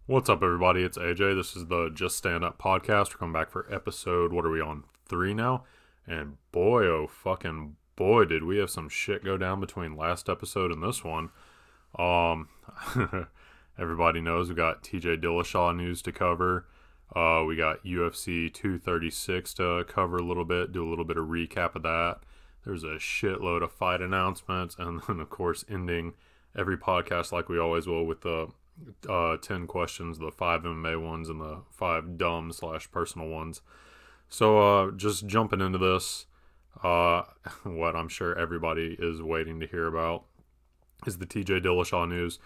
What's up, everybody? It's AJ. This is the Just Stand Up podcast. We're coming back for episode, what are we on, 3 now? And boy, oh fucking boy, did we have some shit go down between last episode and this one. Um, Everybody knows we got TJ Dillashaw news to cover. We got UFC 236 to cover a little bit, do a little bit of recap of that. There's a shitload of fight announcements, and then, of course, ending every podcast like we always will with the 10 questions, the 5 MMA ones and the 5 dumb / personal ones. So just jumping into this, what I'm sure everybody is waiting to hear about is the TJ Dillashaw news.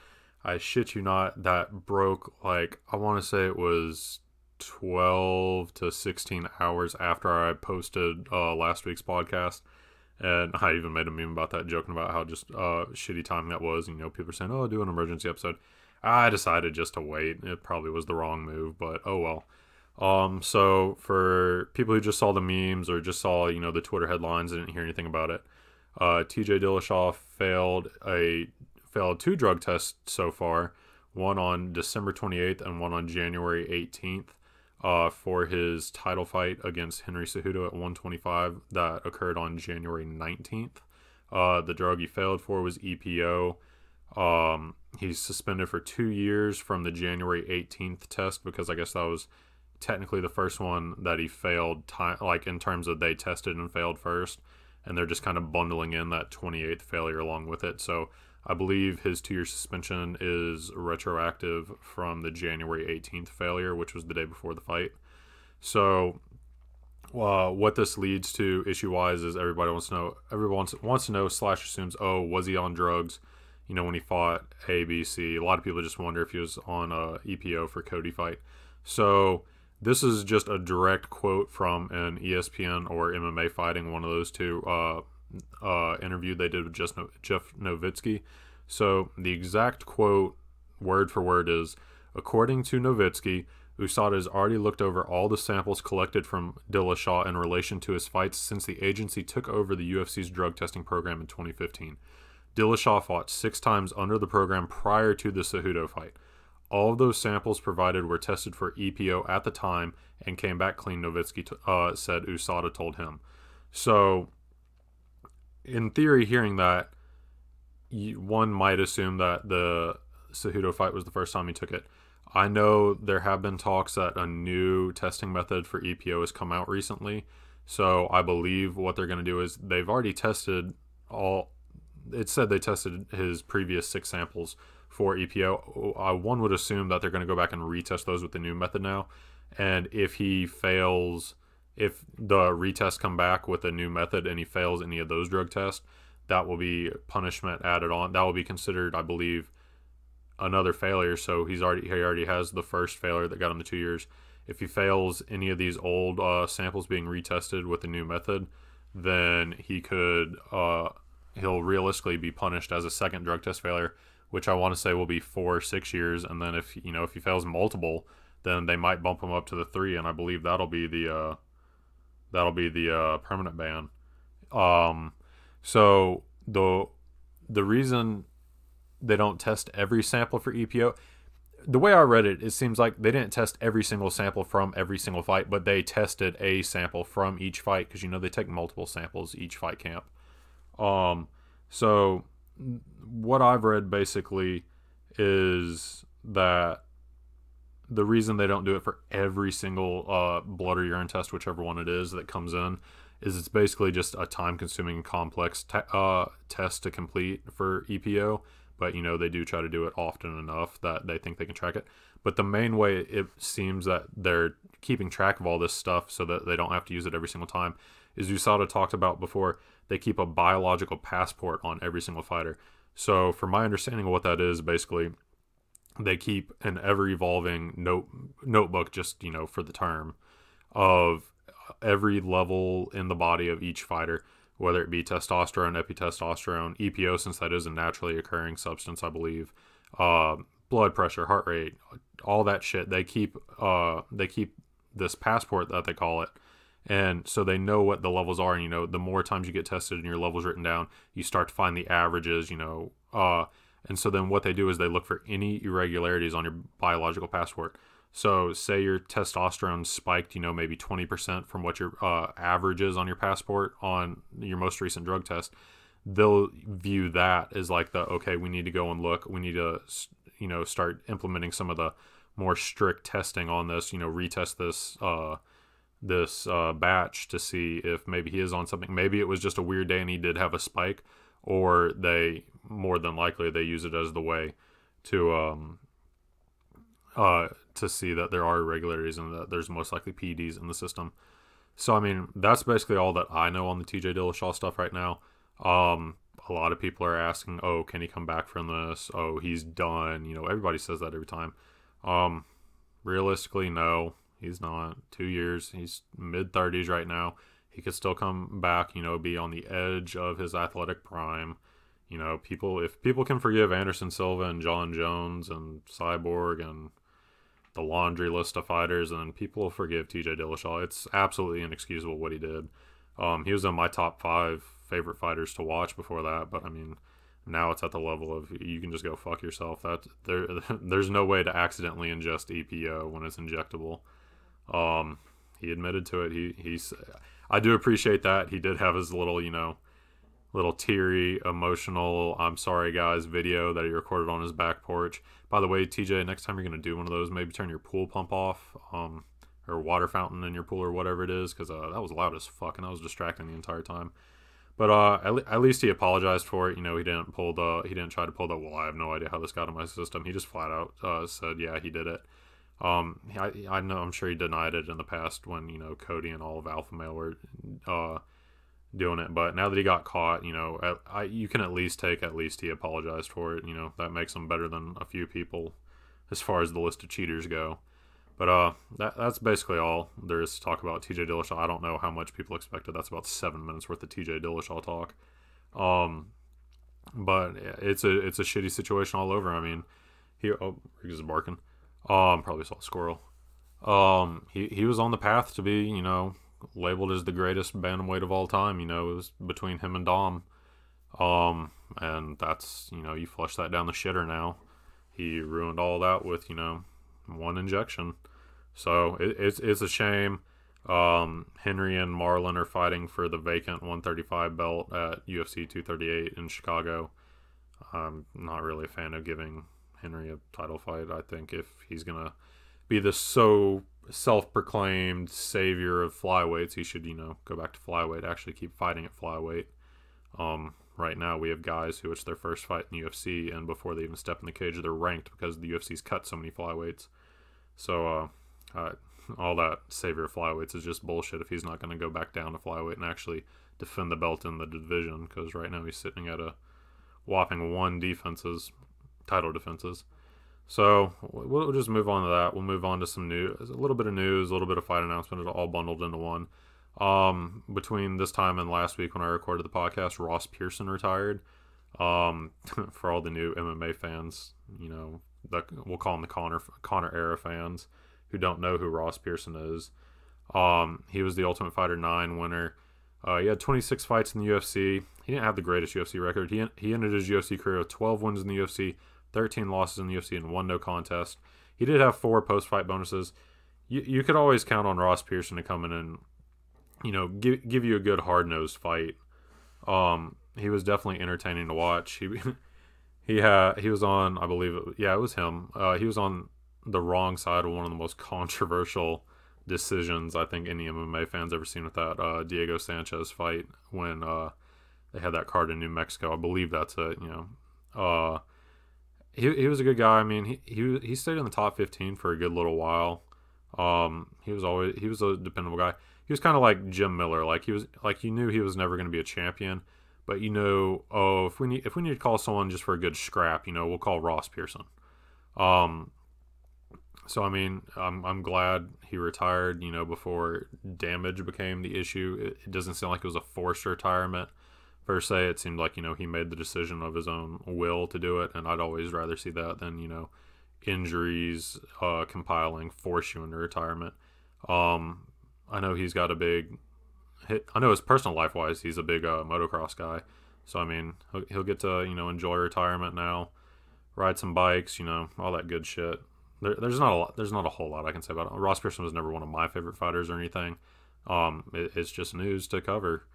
I shit you not, that broke, like, I want to say it was 12 to 16 hours after I posted last week's podcast. And I even made a meme about that, joking about how just shitty timing that was. And, people are saying, oh, do an emergency episode. I decided just to wait. It probably was the wrong move, but oh well. So for people who just saw the memes or just saw, the Twitter headlines and didn't hear anything about it, TJ Dillashaw failed 2 drug tests so far, one on December 28th and one on January 18th, for his title fight against Henry Cejudo at 125 that occurred on January 19th. The drug he failed for was EPO. He's suspended for 2 years from the January 18th test because I guess that was technically the first one that he failed, like in terms of they tested and failed first, and they're just kind of bundling in that 28th failure along with it. So I believe his 2-year suspension is retroactive from the January 18th failure, which was the day before the fight. So what this leads to issue-wise is everybody wants to know / assumes, oh, was he on drugs? When he fought ABC, a lot of people just wonder if he was on EPO for Cody fight. So this is just a direct quote from an ESPN or MMA Fighting, one of those two, interview they did with Jeff Nowitzki. So the exact quote, word for word, is, according to Nowitzki, USADA has already looked over all the samples collected from Dillashaw in relation to his fights since the agency took over the UFC's drug testing program in 2015. Dillashaw fought 6 times under the program prior to the Cejudo fight. All of those samples provided were tested for EPO at the time and came back clean, Nowitzki said USADA told him. So, in theory, hearing that, one might assume that the Cejudo fight was the first time he took it. I know there have been talks that a new testing method for EPO has come out recently. So, I believe what they're going to do is they've already tested all... It said they tested his previous 6 samples for EPO. One would assume that they're going to go back and retest those with the new method now. And if he fails, if the retests come back with a new method and he fails any of those drug tests, that will be punishment added on. That will be considered, I believe, another failure. So he already has the first failure that got him the 2 years. If he fails any of these old samples being retested with the new method, then he'll realistically be punished as a second drug test failure, which I want to say will be 4 or 6 years. And then if he fails multiple, then they might bump him up to the 3, and I believe that'll be the permanent ban. So the reason they don't test every sample for EPO, the way I read it, it seems like they didn't test every single sample from every single fight, but they tested a sample from each fight because they take multiple samples each fight camp. So what I've read basically is that the reason they don't do it for every single blood or urine test, whichever one it is that comes in, is it's basically just a time-consuming, complex test to complete for EPO. But, they do try to do it often enough that they think they can track it. But the main way it seems that they're keeping track of all this stuff so that they don't have to use it every single time is, USADA talked about before, they keep a biological passport on every single fighter. So from my understanding of what that is, basically, they keep an ever-evolving notebook, just, for the term, of every level in the body of each fighter, whether it be testosterone, epitestosterone, EPO, since that is a naturally occurring substance, I believe, blood pressure, heart rate, all that shit. They keep this passport, that they call it. And so they know what the levels are. And, the more times you get tested and your levels written down, you start to find the averages, And so then what they do is they look for any irregularities on your biological passport. So say your testosterone spiked, maybe 20% from what your average is on your passport on your most recent drug test. They'll view that as like okay, we need to go and look. We need to, start implementing some of the more strict testing on this, retest this batch to see if maybe he is on something. Maybe it was just a weird day and he did have a spike, or they, more than likely, they use it as the way to see that there are irregularities and that there's most likely PEDs in the system. So, I mean, that's basically all that I know on the TJ Dillashaw stuff right now. A lot of people are asking, oh, can he come back from this? Oh, he's done. Everybody says that every time. Realistically, no, he's not. 2 years. He's mid-30s right now. He could still come back, be on the edge of his athletic prime. If people can forgive Anderson Silva and John Jones and Cyborg and the laundry list of fighters, and people will forgive TJ Dillashaw. It's absolutely inexcusable what he did. He was in my top 5 favorite fighters to watch before that, but I mean, now it's at the level of you can just go fuck yourself. There's no way to accidentally ingest EPO when it's injectable. He admitted to it. I do appreciate that. He did have his little teary, emotional, I'm sorry guys video that he recorded on his back porch. By the way, TJ, next time you're going to do one of those, maybe turn your pool pump off, or water fountain in your pool or whatever it is, because that was loud as fuck and that was distracting the entire time. But at least he apologized for it. He didn't try to pull the, well, I have no idea how this got in my system. He just flat out said, yeah, he did it. I know, I'm sure he denied it in the past when, Cody and all of Alpha Male were doing it. But now that he got caught, you can at least take, he apologized for it. That makes him better than a few people as far as the list of cheaters go. But that's basically all there is to talk about TJ Dillashaw. I don't know how much people expected. That's about 7 minutes worth of TJ Dillashaw talk. But it's a shitty situation all over. I mean, Riggs is barking. Probably saw a squirrel. He was on the path to be, labeled as the greatest bantamweight of all time. It was between him and Dom. And that's, you flush that down the shitter now. He ruined all that with, one injection. So it's a shame. Henry and Marlon are fighting for the vacant 135 belt at UFC 238 in Chicago. I'm not really a fan of giving Henry a title fight. I think if he's gonna be the so self-proclaimed savior of flyweights, he should, go back to flyweight, actually keep fighting at flyweight. Right now we have guys who it's their first fight in the UFC, and before they even step in the cage, they're ranked because the UFC's cut so many flyweights. So all that savior of flyweights is just bullshit if he's not going to go back down to flyweight and actually defend the belt in the division, because right now he's sitting at a whopping 1 title defenses. So we'll just move on to that. We'll move on to some news, a little bit of fight announcement, all bundled into one. Between this time and last week when I recorded the podcast, Ross Pearson retired. For all the new MMA fans, we'll call them the Conor era fans who don't know who Ross Pearson is. He was the Ultimate Fighter 9 winner. He had 26 fights in the UFC. He didn't have the greatest UFC record. He ended his UFC career with 12 wins in the UFC, 13 losses in the UFC, and 1 no contest. He did have 4 post-fight bonuses. You could always count on Ross Pearson to come in and, give you a good hard-nosed fight. He was definitely entertaining to watch. He was on, I believe it was him. He was on the wrong side of one of the most controversial decisions I think any MMA fans ever seen with that Diego Sanchez fight when they had that card in New Mexico. I believe that's it. He was a good guy. I mean, he stayed in the top 15 for a good little while. He was a dependable guy. He was kind of like Jim Miller. Like you knew he was never going to be a champion, but if we need to call someone just for a good scrap, we'll call Ross Pearson. So I mean, I'm glad he retired, before damage became the issue. It doesn't seem like it was a forced retirement per se. It seemed like, he made the decision of his own will to do it, and I'd always rather see that than, injuries compiling force you into retirement. I know he's got a big hit. I know his personal life wise, he's a big motocross guy. So I mean, he'll get to enjoy retirement now. ride some bikes, all that good shit. There's not a lot. There's not a whole lot I can say about it. Ross Pearson was never one of my favorite fighters or anything. It's just news to cover.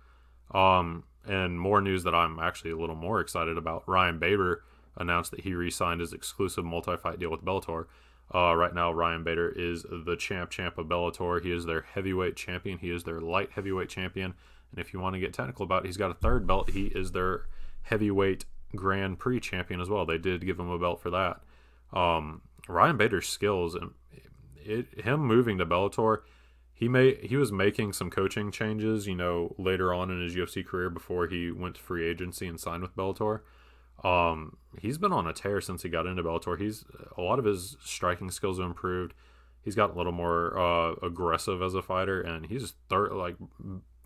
And more news that I'm actually a little more excited about. Ryan Bader announced that he re-signed his exclusive multi-fight deal with Bellator. Right now, Ryan Bader is the champ of Bellator. He is their heavyweight champion. He is their light heavyweight champion. And if you want to get technical about it, he's got a third belt. He is their heavyweight Grand Prix champion as well. They did give him a belt for that. Ryan Bader's skills, and him moving to Bellator, he was making some coaching changes, later on in his UFC career before he went to free agency and signed with Bellator. He's been on a tear since he got into Bellator. A lot of his striking skills have improved. He's gotten a little more aggressive as a fighter, and he's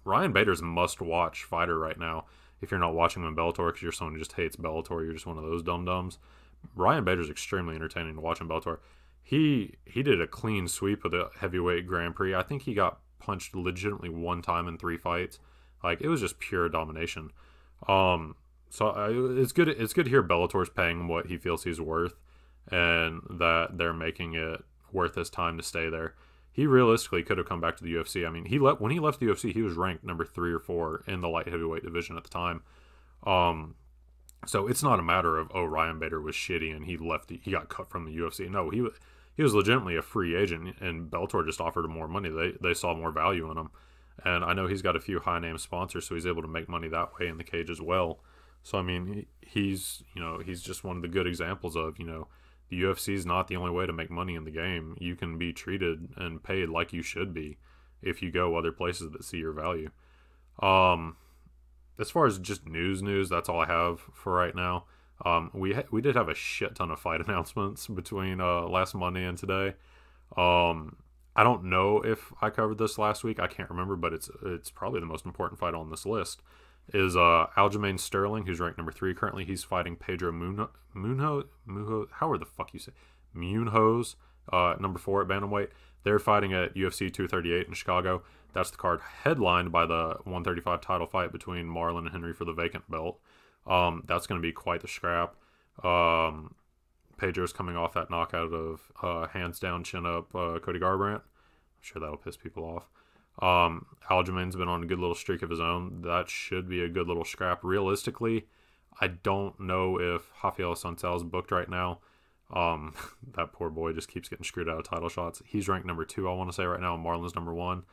Ryan Bader's a must-watch fighter right now. If you're not watching him in Bellator because you're someone who just hates Bellator, you're just one of those dum-dums. Ryan Bader's extremely entertaining to watch in Bellator. He did a clean sweep of the heavyweight Grand Prix. I think he got punched legitimately one time in 3 fights. It was just pure domination. So it's good to hear Bellator's paying him what he feels he's worth, and that they're making it worth his time to stay there. He realistically could have come back to the UFC. I mean, when he left the UFC, he was ranked number 3 or 4 in the light heavyweight division at the time. So it's not a matter of, Ryan Bader was shitty and he got cut from the UFC. No, he was legitimately a free agent, and Bellator just offered him more money. They saw more value in him, and I know he's got a few high name sponsors, so he's able to make money that way in the cage as well. So I mean, he's just one of the good examples of the UFC is not the only way to make money in the game. You can be treated and paid like you should be if you go other places that see your value. As far as just news, that's all I have for right now. We did have a shit ton of fight announcements between last Monday and today. I don't know if I covered this last week. I can't remember, but it's probably the most important fight on this list. Is Aljamain Sterling, who's ranked number 3 currently. He's fighting Pedro Munhoz. However the fuck you say, Munhoz, number 4 at bantamweight. They're fighting at UFC 238 in Chicago. That's the card headlined by the 135 title fight between Marlon and Henry for the vacant belt. That's going to be quite the scrap. Pedro's coming off that knockout of hands down, chin up Cody Garbrandt. I'm sure that'll piss people off. Aljamain's been on a good little streak of his own. That should be a good little scrap. Realistically, I don't know if Rafael Santel's booked right now. That poor boy just keeps getting screwed out of title shots. He's ranked number 2, I want to say right now, and Marlon's number 1.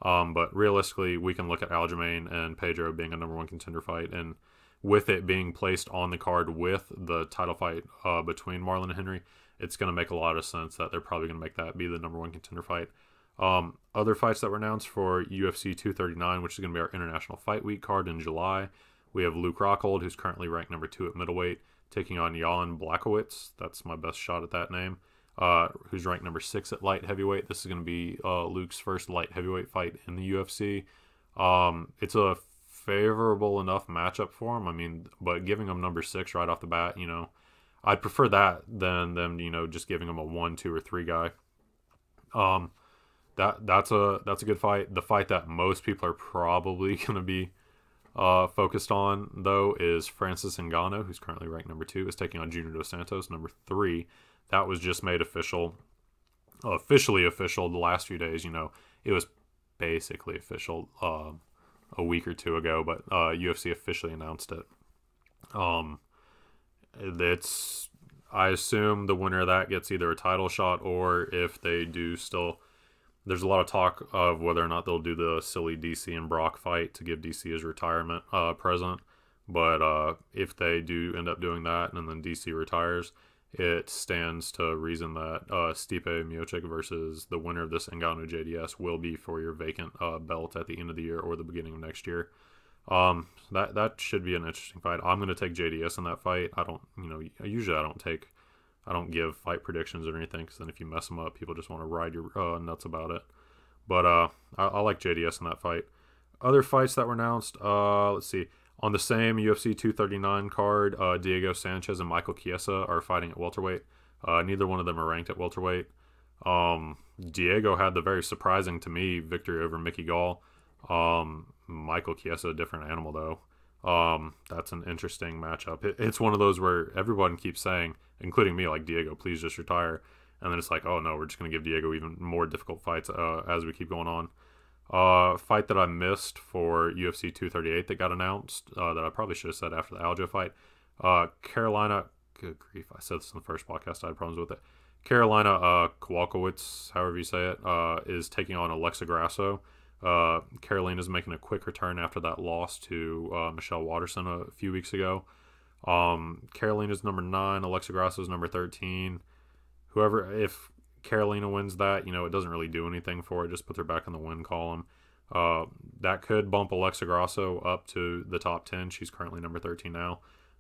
But realistically, we can look at Aljamain and Pedro being a number 1 contender fight, and with it being placed on the card with the title fight between Marlon and Henry, it's going to make a lot of sense that they're probably going to make that be the number 1 contender fight. Other fights that were announced for UFC 239, which is going to be our International Fight Week card in July. We have Luke Rockhold, who's currently ranked number 2 at middleweight, taking on Jan Blachowicz. That's my best shot at that name. Who's ranked number 6 at light heavyweight. This is going to be Luke's first light heavyweight fight in the UFC. It's a favorable enough matchup for him. I mean, but giving him number 6 right off the bat, I'd prefer that than them, just giving him a 1, 2, or 3 guy. That's a good fight. The fight that most people are probably going to be focused on, though, is Francis Ngannou, who's currently ranked number 2, is taking on Junior Dos Santos, number 3. That was just made officially official the last few days. It was basically official a week or 2 ago, but UFC officially announced it. I assume the winner of that gets either a title shot, or if they do still... There's a lot of talk of whether or not they'll do the silly DC and Brock fight to give DC his retirement present. But if they do end up doing that and then DC retires, it stands to reason that Stipe Miocic versus the winner of this Ngannou JDS will be for your vacant belt at the end of the year or the beginning of next year. That should be an interesting fight. I'm going to take JDS in that fight. Usually I don't give fight predictions or anything, because then if you mess them up, people just want to ride your nuts about it. But I like JDS in that fight. Other fights that were announced, let's see. On the same UFC 239 card, Diego Sanchez and Michael Chiesa are fighting at welterweight. Neither one of them are ranked at welterweight. Diego had the very surprising, to me, victory over Mickey Gall. Michael Chiesa, a different animal, though. That's an interesting matchup. It's one of those where everyone keeps saying, including me, like, Diego, please just retire. And then it's like, oh no, we're just going to give Diego even more difficult fights as we keep going on. Fight that I missed for UFC 238 that got announced that I probably should have said after the Aljo fight. Carolina, good grief, I said this in the first podcast, I had problems with it. Carolina Kowalkiewicz, however you say it, is taking on Alexa Grasso. Carolina's making a quick return after that loss to Michelle Watterson a few weeks ago. Carolina's number 9, Alexa Grasso's number 13. If Carolina wins that, it doesn't really do anything for it. Just puts her back in the win column. That could bump Alexa Grasso up to the top 10. She's currently number 13 now.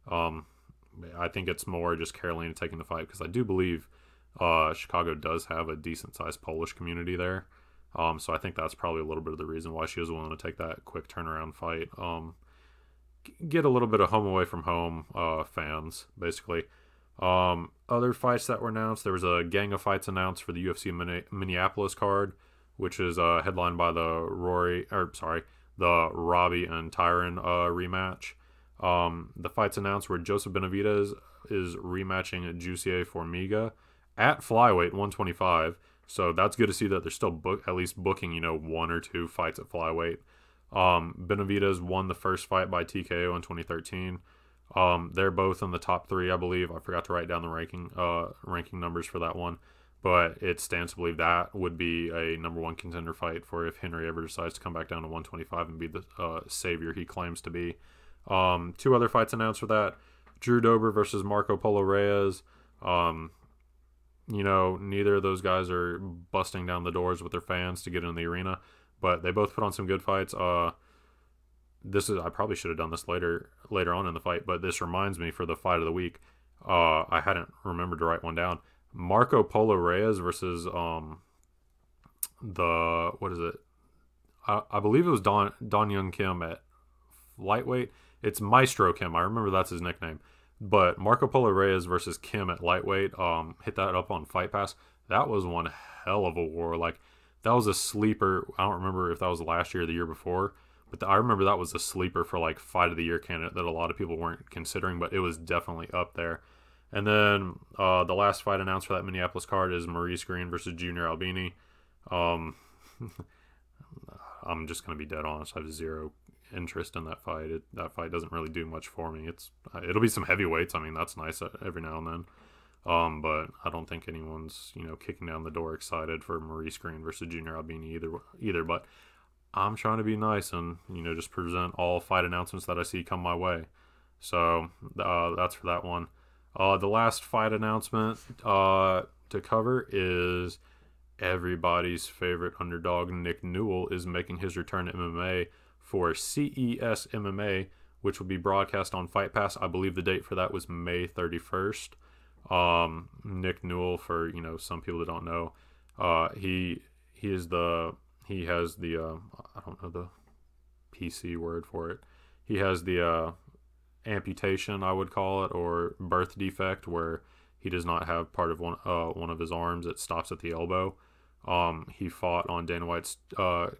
I think it's more just Carolina taking the fight because I do believe Chicago does have a decent-sized Polish community there. So I think that's probably a little bit of the reason why she was willing to take that quick turnaround fight. Get a little bit of home away from home fans, basically. Other fights that were announced, there was a gang of fights announced for the UFC Minneapolis card, which is headlined by the Robbie and Tyron rematch. The fights announced were Joseph Benavidez is rematching Jussier Formiga at flyweight 125. So that's good to see that they're still at least booking, 1 or 2 fights at flyweight. Benavidez won the first fight by TKO in 2013. They're both in the top 3, I believe. I forgot to write down the ranking numbers for that one, but it stands to believe that would be a number 1 contender fight for if Henry ever decides to come back down to 125 and be the savior he claims to be. 2 other fights announced for that: Drew Dober versus Marco Polo Reyes. Neither of those guys are busting down the doors with their fans to get in the arena, but they both put on some good fights. I probably should have done this later on in the fight, but this reminds me for the fight of the week. I hadn't remembered to write one down. Marco Polo Reyes versus what is it? I believe it was Don Young Kim at lightweight. It's Maestro Kim. I remember that's his nickname. But Marco Polo Reyes versus Kim at lightweight, hit that up on Fight Pass. That was one hell of a war. Like, that was a sleeper. I don't remember if that was last year or the year before, but I remember that was a sleeper for like fight of the year candidate that a lot of people weren't considering, but it was definitely up there. And then the last fight announced for that Minneapolis card is Maurice Green versus Junior Albini. I'm just going to be dead honest. I have zero interest in that fight. That fight doesn't really do much for me. It'll be some heavyweights. I mean, that's nice every now and then. But I don't think anyone's kicking down the door excited for Maurice Green versus Junior Albini either. But I'm trying to be nice and just present all fight announcements that I see come my way. So that's for that one. The last fight announcement to cover is everybody's favorite underdog Nick Newell is making his return to MMA for CES MMA, which will be broadcast on Fight Pass. I believe the date for that was May 31st. Nick Newell, for some people that don't know, he has the I don't know the PC word for it. He has the amputation, I would call it, or birth defect, where he does not have part of one of his arms. It stops at the elbow. He fought on Dana White's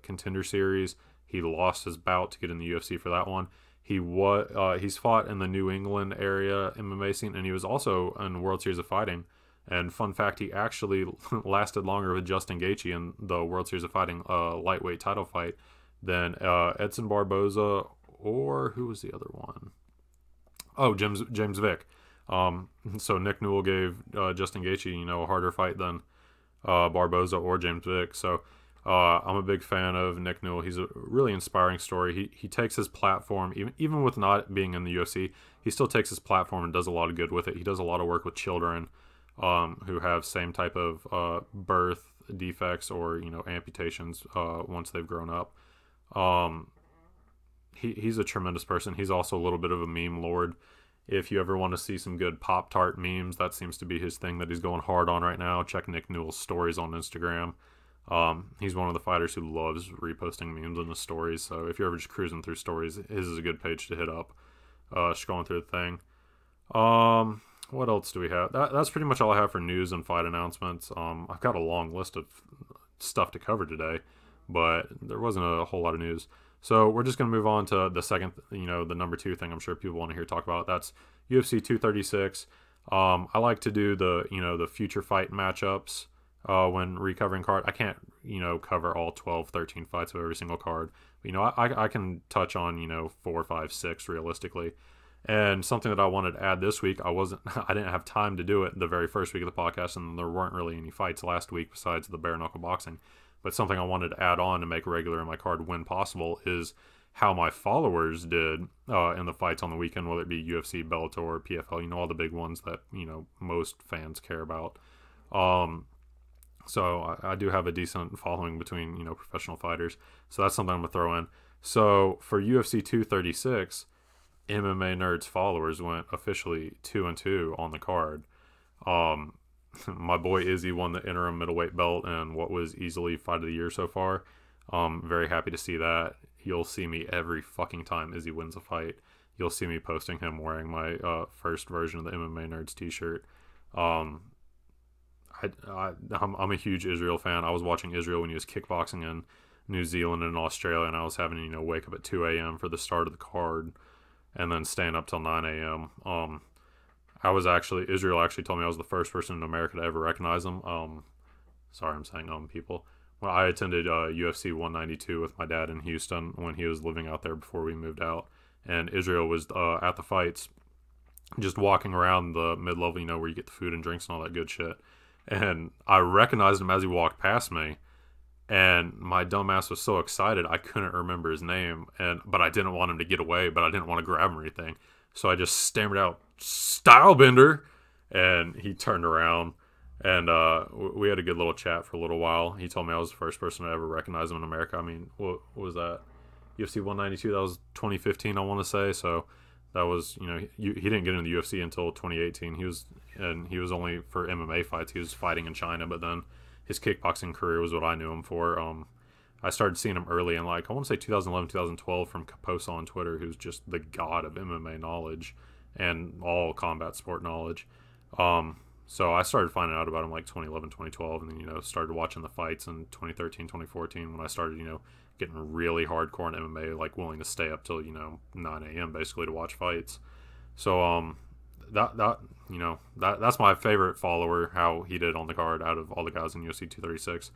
Contender Series. He lost his bout to get in the UFC for that one. He's fought in the New England area MMA scene, and he was also in the World Series of Fighting. And fun fact, he actually lasted longer with Justin Gaethje in the World Series of Fighting lightweight title fight than Edson Barboza, or who was the other one? Oh, James Vick. So Nick Newell gave Justin Gaethje a harder fight than Barboza or James Vick. So I'm a big fan of Nick Newell. He's a really inspiring story. He takes his platform, even with not being in the UFC, he still takes his platform and does a lot of good with it. He does a lot of work with children who have same type of birth defects or amputations once they've grown up. He's a tremendous person. He's also a little bit of a meme lord. If you ever want to see some good Pop-Tart memes, that seems to be his thing that he's going hard on right now. Check Nick Newell's stories on Instagram. He's one of the fighters who loves reposting memes in his stories. So if you're ever just cruising through stories, his is a good page to hit up. Scrolling through the thing. What else do we have? That's pretty much all I have for news and fight announcements. I've got a long list of stuff to cover today, but there wasn't a whole lot of news. So we're just going to move on to the second, the number 2 thing I'm sure people want to hear talk about. That's UFC 236. I like to do the future fight matchups when recovering card. I can't, cover all 12, 13 fights of every single card. But, I can touch on, 4, 5, 6 realistically. And something that I wanted to add this week, I didn't have time to do it the very first week of the podcast, and there weren't really any fights last week besides the bare knuckle boxing. But something I wanted to add on to make regular in my card when possible is how my followers did in the fights on the weekend, whether it be UFC, Bellator, PFL, all the big ones that, most fans care about. So I do have a decent following between, professional fighters. So that's something I'm going to throw in. So for UFC 236, MMA Nerds followers went officially 2-2 on the card. My boy Izzy won the interim middleweight belt and what was easily fight of the year so far. Very happy to see that. You'll see me every fucking time Izzy wins a fight. You'll see me posting him wearing my first version of the MMA Nerds t-shirt. I'm a huge Israel fan. I was watching Israel when he was kickboxing in New Zealand and Australia, and I was having to wake up at 2 a.m. for the start of the card and then staying up till 9 a.m. Israel actually told me I was the first person in America to ever recognize him. Sorry, I'm saying people. Well, I attended UFC 192 with my dad in Houston when he was living out there before we moved out. And Israel was at the fights, just walking around the mid-level, where you get the food and drinks and all that good shit. And I recognized him as he walked past me. And my dumbass was so excited I couldn't remember his name, but I didn't want him to get away, but I didn't want to grab him or anything. So I just stammered out, "Stylebender," and he turned around, and we had a good little chat for a little while. He told me I was the first person to ever recognize him in America. I mean, what was that? UFC 192, that was 2015, I want to say. So that was, he didn't get into the UFC until 2018. He was only for MMA fights. He was fighting in China, but then his kickboxing career was what I knew him for. I started seeing him early in, I want to say 2011, 2012 from Kaposa on Twitter, who's just the god of MMA knowledge and all combat sport knowledge. So I started finding out about him 2011, 2012, and then, started watching the fights in 2013, 2014 when I started, getting really hardcore in MMA, willing to stay up till, 9 a.m. basically to watch fights. So, that's my favorite follower, how he did on the card out of all the guys in UFC 236.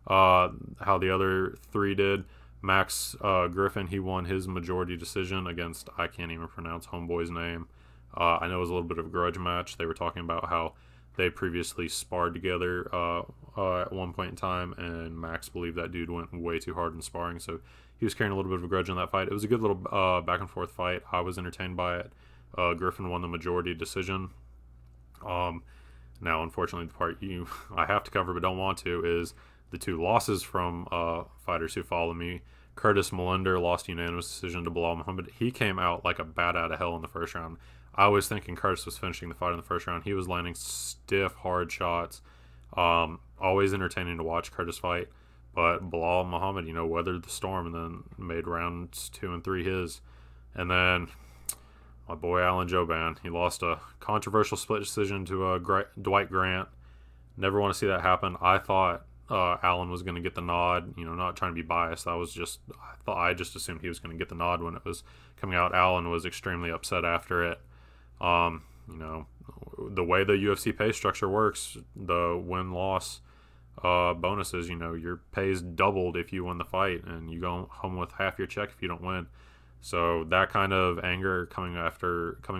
How the other 3 did. Max Griffin, he won his majority decision against, I can't even pronounce homeboy's name. I know it was a little bit of a grudge match. They were talking about how they previously sparred together at one point in time, and Max believed that dude went way too hard in sparring, so he was carrying a little bit of a grudge in that fight. It was a good little back and forth fight. I was entertained by it. Griffin won the majority decision. Now, unfortunately, the part I have to cover but don't want to is the 2 losses from fighters who follow me. Curtis Millender lost unanimous decision to Bilal Muhammad. He came out like a bat out of hell in the first round. I was thinking Curtis was finishing the fight in the first round. He was landing stiff, hard shots. Always entertaining to watch Curtis fight. But Bilal Muhammad, weathered the storm and then made rounds 2 and 3 his. And then my boy Alan Jouban, he lost a controversial split decision to Dwight Grant. Never want to see that happen. I thought Alan was going to get the nod. Not trying to be biased. I just assumed he was going to get the nod when it was coming out. Alan was extremely upset after it. The way the UFC pay structure works, the win-loss bonuses, your pay's doubled if you win the fight, and you go home with half your check if you don't win. So that kind of anger coming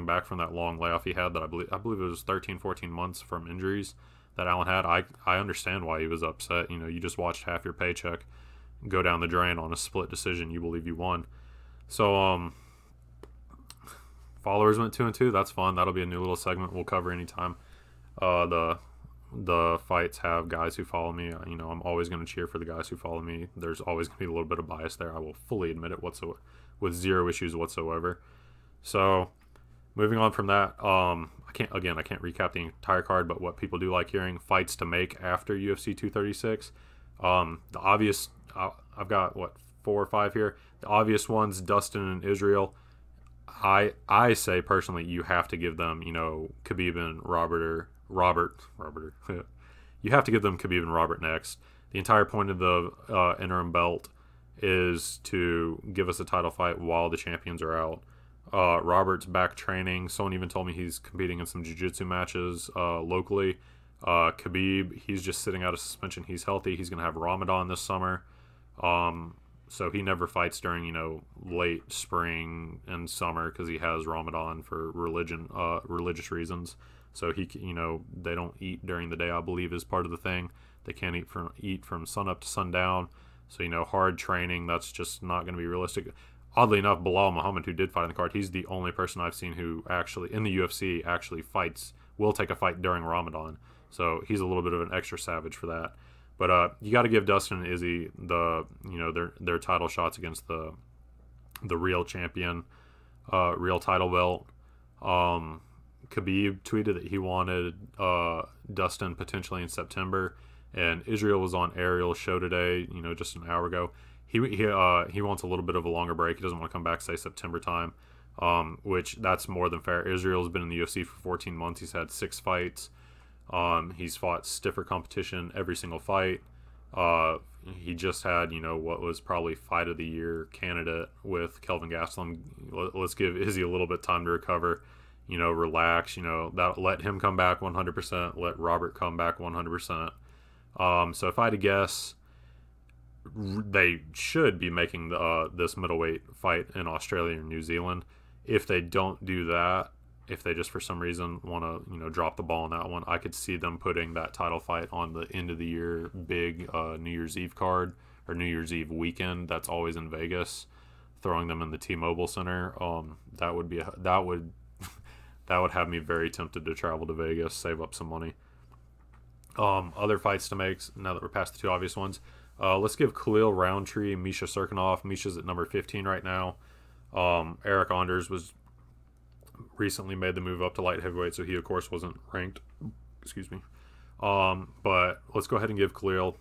back from that long layoff he had, that I believe it was 13, 14 months from injuries that Alan had. I understand why he was upset. You just watched half your paycheck go down the drain on a split decision you believe you won. So followers went 2 and 2. That's fun. That'll be a new little segment we'll cover anytime the fights have guys who follow me. I'm always going to cheer for the guys who follow me. There's always going to be a little bit of bias there. I will fully admit it with zero issues whatsoever. So moving on from that, I can't recap the entire card, but what people do like hearing, fights to make after UFC 236. The obvious, I've got 4 or 5 here. The obvious ones, Dustin and Israel. I say personally, you have to give them, Khabib and Robert. You have to give them Khabib and Robert next. The entire point of the interim belt is to give us a title fight while the champions are out. Robert's back training. Someone even told me he's competing in some jiu-jitsu matches locally. Khabib, he's just sitting out of suspension. He's healthy. He's going to have Ramadan this summer. So he never fights during, late spring and summer because he has Ramadan for religious reasons. So they don't eat during the day, I believe, is part of the thing. They can't eat from sun up to sundown. So, hard training, that's just not going to be realistic. Oddly enough, Bilal Muhammad, who did fight on the card, he's the only person I've seen who actually, in the UFC, actually will take a fight during Ramadan. So he's a little bit of an extra savage for that. But you got to give Dustin and Izzy their title shots against the real champion, real title belt. Khabib tweeted that he wanted Dustin potentially in September, and Israel was on Ariel's show today, just an hour ago. He wants a little bit of a longer break. He doesn't want to come back, say, September time, which that's more than fair. Israel's been in the UFC for 14 months. He's had 6 fights. He's fought stiffer competition every single fight. He just had, what was probably fight of the year candidate with Kelvin Gastelum. Let's give Izzy a little bit of time to recover, relax, let him come back 100%, let Robert come back 100%. So if I had to guess, they should be making this middleweight fight in Australia or New Zealand. If they don't do that, if they just for some reason want to drop the ball on that one, I could see them putting that title fight on the end of the year big New Year's Eve card or New Year's Eve weekend. That's always in Vegas, throwing them in the T-Mobile Center. That would have me very tempted to travel to Vegas, save up some money. Other fights to make now that we're past the 2 obvious ones. Let's give Khalil Roundtree and Misha Serkinov. Misha's at number 15 right now. Eric Anders was recently made the move up to light heavyweight, so he of course wasn't ranked. Excuse me. But let's go ahead and give Khalil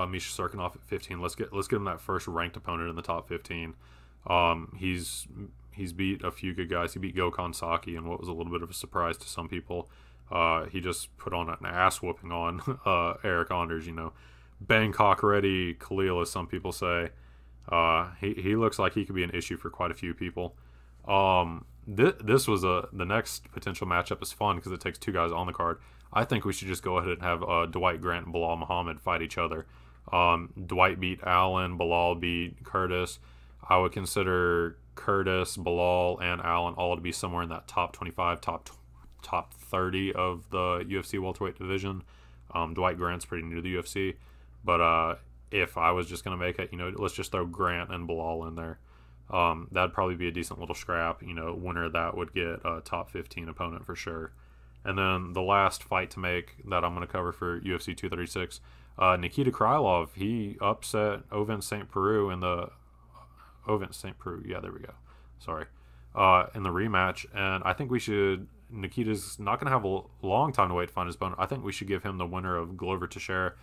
Misha Serkinov at 15. Let's get him that first ranked opponent in the top 15. He's beat a few good guys. He beat Gokhan Saki in what was a little bit of a surprise to some people. He just put on an ass whooping on Eric Anders. Bangkok ready Khalil, as some people say. He looks like he could be an issue for quite a few people. This was the next potential matchup is fun because it takes 2 guys on the card. I think we should just go ahead and have Dwight Grant and Bilal Muhammad fight each other. Dwight beat Allen, Bilal beat Curtis. I would consider Curtis, Bilal, and Allen all to be somewhere in that top 25, top 30 of the UFC welterweight division. Dwight Grant's pretty new to the UFC, but if I was just going to make it, let's just throw Grant and Bilal in there. That'd probably be a decent little scrap. Winner of that would get a top 15 opponent for sure. And then the last fight to make that I'm going to cover for UFC 236, Nikita Krylov, he upset Ovince St. Preux in the yeah, there we go. Sorry. In the rematch, and I think we should. Nikita's not going to have a long time to wait to find his opponent. I think we should give him the winner of Glover Teixeira.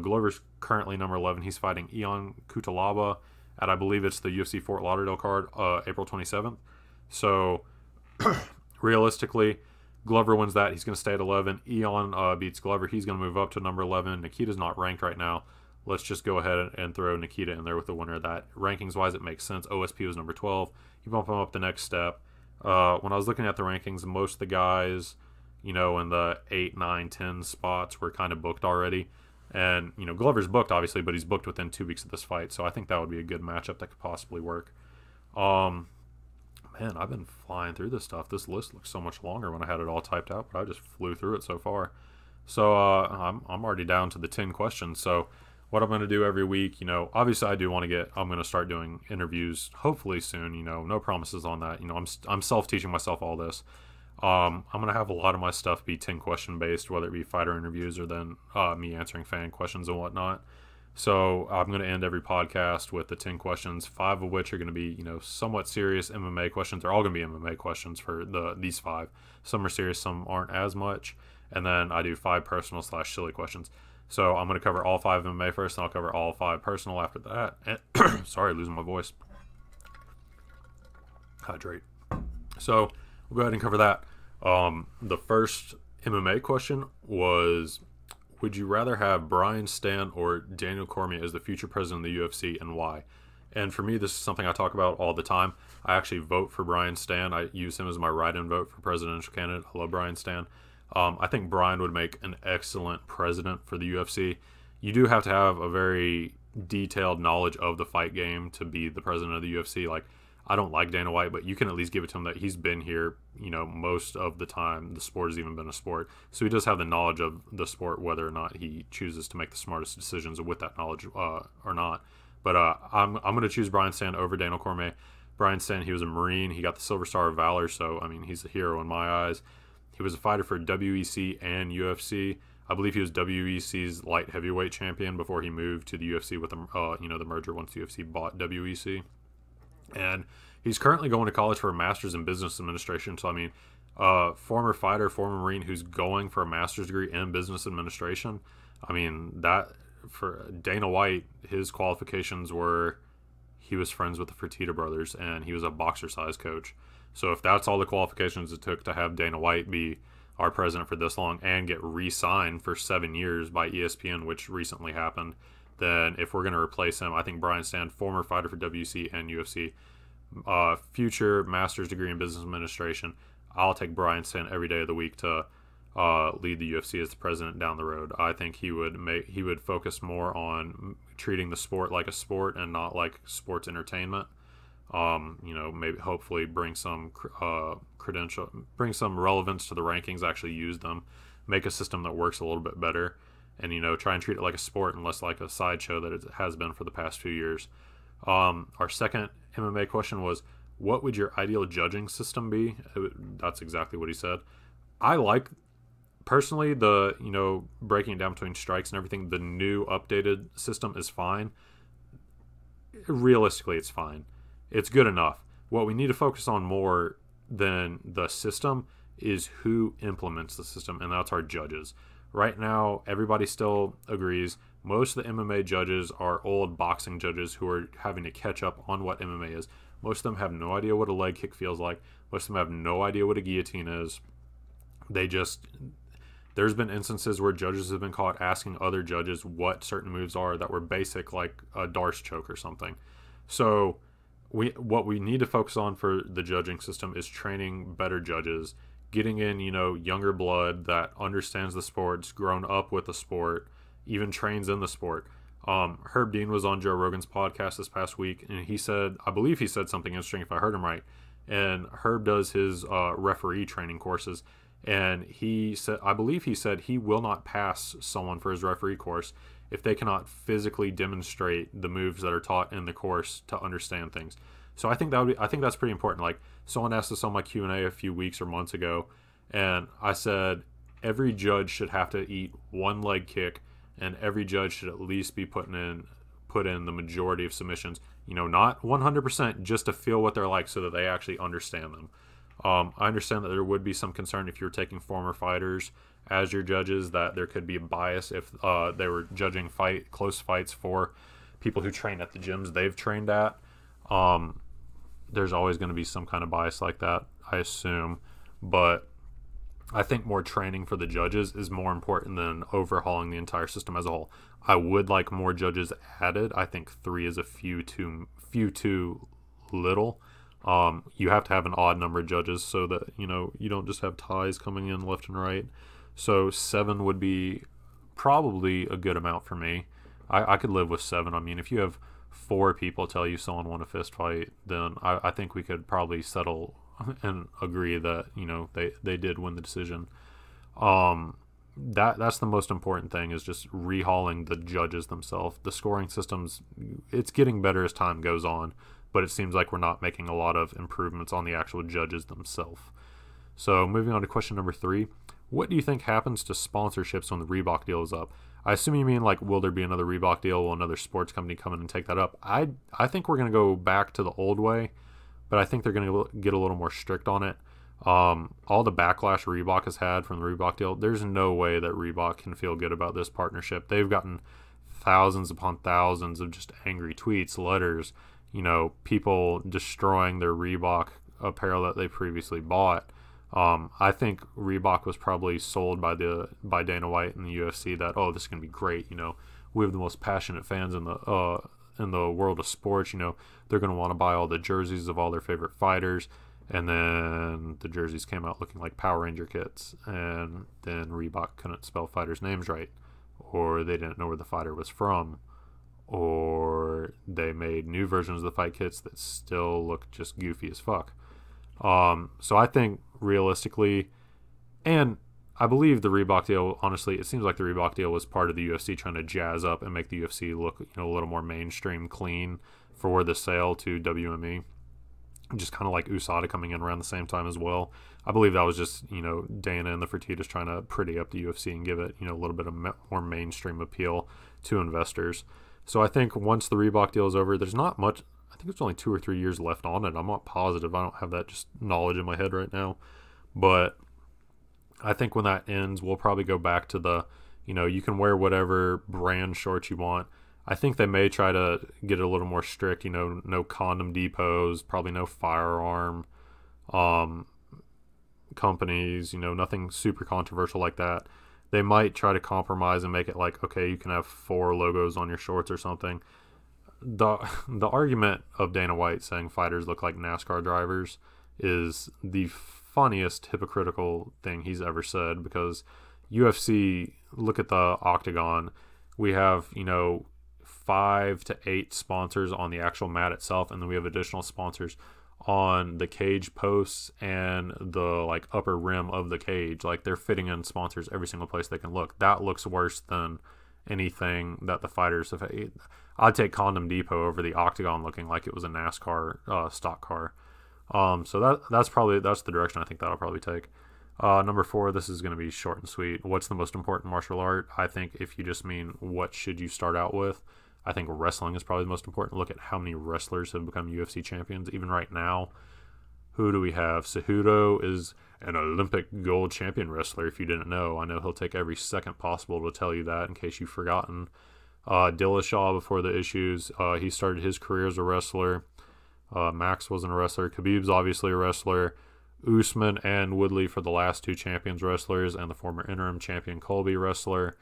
Glover's currently number 11. He's fighting Ion Cutelaba at, I believe it's the UFC Fort Lauderdale card, April 27th. So, realistically, Glover wins that. He's going to stay at 11. Ion beats Glover. He's going to move up to number 11. Nikita's not ranked right now. Let's just go ahead and throw Nikita in there with the winner of that. Rankings-wise, it makes sense. OSP was number 12. You bump him up the next step. When I was looking at the rankings, most of the guys, in the 8, 9, 10 spots were kind of booked already. And, Glover's booked, obviously, but he's booked within 2 weeks of this fight. So I think that would be a good matchup that could possibly work. Man, I've been flying through this stuff. This list looks so much longer when I had it all typed out, but I just flew through it so far. So I'm already down to the 10 questions. So what I'm going to do every week, obviously I'm going to start doing interviews hopefully soon, no promises on that. I'm self-teaching myself all this. I'm going to have a lot of my stuff be 10 question based, whether it be fighter interviews or then me answering fan questions and whatnot. So I'm going to end every podcast with the 10 questions, 5 of which are going to be, somewhat serious MMA questions. They're all going to be MMA questions for these 5. Some are serious, some aren't as much. And then I do 5 personal / silly questions. So I'm going to cover all 5 MMA first, and I'll cover all 5 personal after that. And sorry, losing my voice. Hydrate. So we'll go ahead and cover that. The first MMA question was, would you rather have Brian Stann or Daniel Cormier as the future president of the UFC, and why? And for me, this is something I talk about all the time. I actually vote for Brian Stann. I use him as my write-in vote for presidential candidate. I love Brian Stann. I think Brian would make an excellent president for the UFC. You do have to have a very detailed knowledge of the fight game to be the president of the UFC. Like, I don't like Dana White, but you can at least give it to him that he's been here, most of the time the sport has even been a sport. So he does have the knowledge of the sport, whether or not he chooses to make the smartest decisions with that knowledge or not. But I'm going to choose Brian Stann over Daniel Cormier. Brian Stann, he was a Marine. He got the Silver Star of Valor, so, I mean, he's a hero in my eyes. He was a fighter for WEC and UFC. I believe he was WEC's light heavyweight champion before he moved to the UFC with the merger once the UFC bought WEC. And he's currently going to college for a master's in business administration. So, I mean, former fighter, former Marine who's going for a master's degree in business administration. I mean, that for Dana White, his qualifications were he was friends with the Fertitta brothers and he was a boxer-size coach. So if that's all the qualifications it took to have Dana White be our president for this long and get re-signed for 7 years by ESPN, which recently happened, then if we're going to replace him, I think Brian Stann, former fighter for WC and UFC, future master's degree in business administration, I'll take Brian Stann every day of the week to lead the UFC as the president down the road. I think he would focus more on treating the sport like a sport and not like sports entertainment. Maybe hopefully bring some bring some relevance to the rankings, actually use them, make a system that works a little bit better, and try and treat it like a sport and less like a sideshow that it has been for the past few years. Our second MMA question was, what would your ideal judging system be? That's exactly what he said. I like, personally, the breaking it down between strikes and everything. The new updated system is fine. Realistically, it's fine. It's good enough. What we need to focus on more than the system is who implements the system, and that's our judges. Right now, everybody still agrees most of the MMA judges are old boxing judges who are having to catch up on what MMA is. Most of them have no idea what a leg kick feels like. Most of them have no idea what a guillotine is. There's been instances where judges have been caught asking other judges what certain moves are that were basic, like a Darce choke or something. So what we need to focus on for the judging system is training better judges, getting in, younger blood that understands the sports, grown up with the sport, even trains in the sport. Herb Dean was on Joe Rogan's podcast this past week, and I believe he said something interesting if I heard him right. And Herb does his referee training courses, and I believe he said he will not pass someone for his referee course if they cannot physically demonstrate the moves that are taught in the course to understand things. So I think that's pretty important. Like, someone asked us on my Q&A a few weeks or months ago, and I said every judge should have to eat one leg kick, and every judge should at least be put in the majority of submissions. Not 100%, just to feel what they're like so that they actually understand them. I understand that there would be some concern if you're taking former fighters as your judges, that there could be a bias if they were judging close fights for people who train at the gyms they've trained at. There's always going to be some kind of bias like that, I assume. But I think more training for the judges is more important than overhauling the entire system as a whole. I would like more judges added. I think 3 is a few too little. You have to have an odd number of judges so that you don't just have ties coming in left and right. So 7 would be probably a good amount for me. I could live with 7. I mean, if you have 4 people tell you someone won a fist fight, then I think we could probably settle and agree that they did win the decision. That's the most important thing, is just rehauling the judges themselves. The scoring systems, it's getting better as time goes on, but it seems like we're not making a lot of improvements on the actual judges themselves. So moving on to question number 3, what do you think happens to sponsorships when the Reebok deal is up? I assume you mean, like, will there be another Reebok deal? Will another sports company come in and take that up? I think we're going to go back to the old way, but I think they're going to get a little more strict on it. All the backlash Reebok has had from the Reebok deal, there's no way that Reebok can feel good about this partnership. They've gotten thousands upon thousands of just angry tweets, letters, people destroying their Reebok apparel that they previously bought. I think Reebok was probably sold by Dana White and the UFC that, oh, this is gonna be great. We have the most passionate fans in the world of sports. They're gonna want to buy all the jerseys of all their favorite fighters. And then the jerseys came out looking like Power Ranger kits, and then Reebok couldn't spell fighters' names right, or they didn't know where the fighter was from, or they made new versions of the fight kits that still look just goofy as fuck. So I think realistically, and I believe the Reebok deal, honestly, it seems like the Reebok deal was part of the UFC trying to jazz up and make the UFC look a little more mainstream clean for the sale to WME. Just kind of like USADA coming in around the same time as well. I believe that was just, Dana and the Fertittas trying to pretty up the UFC and give it, a little bit of more mainstream appeal to investors. So I think once the Reebok deal is over, there's not much. I think it's only 2 or 3 years left on it. I'm not positive. I don't have that just knowledge in my head right now. But I think when that ends, we'll probably go back to the, you can wear whatever brand shorts you want. I think they may try to get it a little more strict, no condom depots, probably no firearm companies, nothing super controversial like that. They might try to compromise and make it like, okay, you can have 4 logos on your shorts or something. The argument of Dana White saying fighters look like NASCAR drivers is the funniest hypocritical thing he's ever said, because UFC, look at the octagon. We have, 5 to 8 sponsors on the actual mat itself, and then we have additional sponsors on the cage posts and the upper rim of the cage. They're fitting in sponsors every single place they can look. That looks worse than anything that the fighters have. I'd take Condom Depot over the octagon looking like it was a NASCAR stock car. So that's the direction I think that'll probably take. Number 4, this is going to be short and sweet. What's the most important martial art? I think if you just mean what should you start out with, I think wrestling is probably the most important. Look at how many wrestlers have become UFC champions. Even right now, who do we have? Cejudo is an Olympic gold champion wrestler, if you didn't know. I know he'll take every second possible to tell you that in case you've forgotten. Dillashaw, before the issues, he started his career as a wrestler. Max wasn't a wrestler. Khabib's obviously a wrestler. Usman and Woodley for the last 2 champions wrestlers, and the former interim champion Colby wrestler.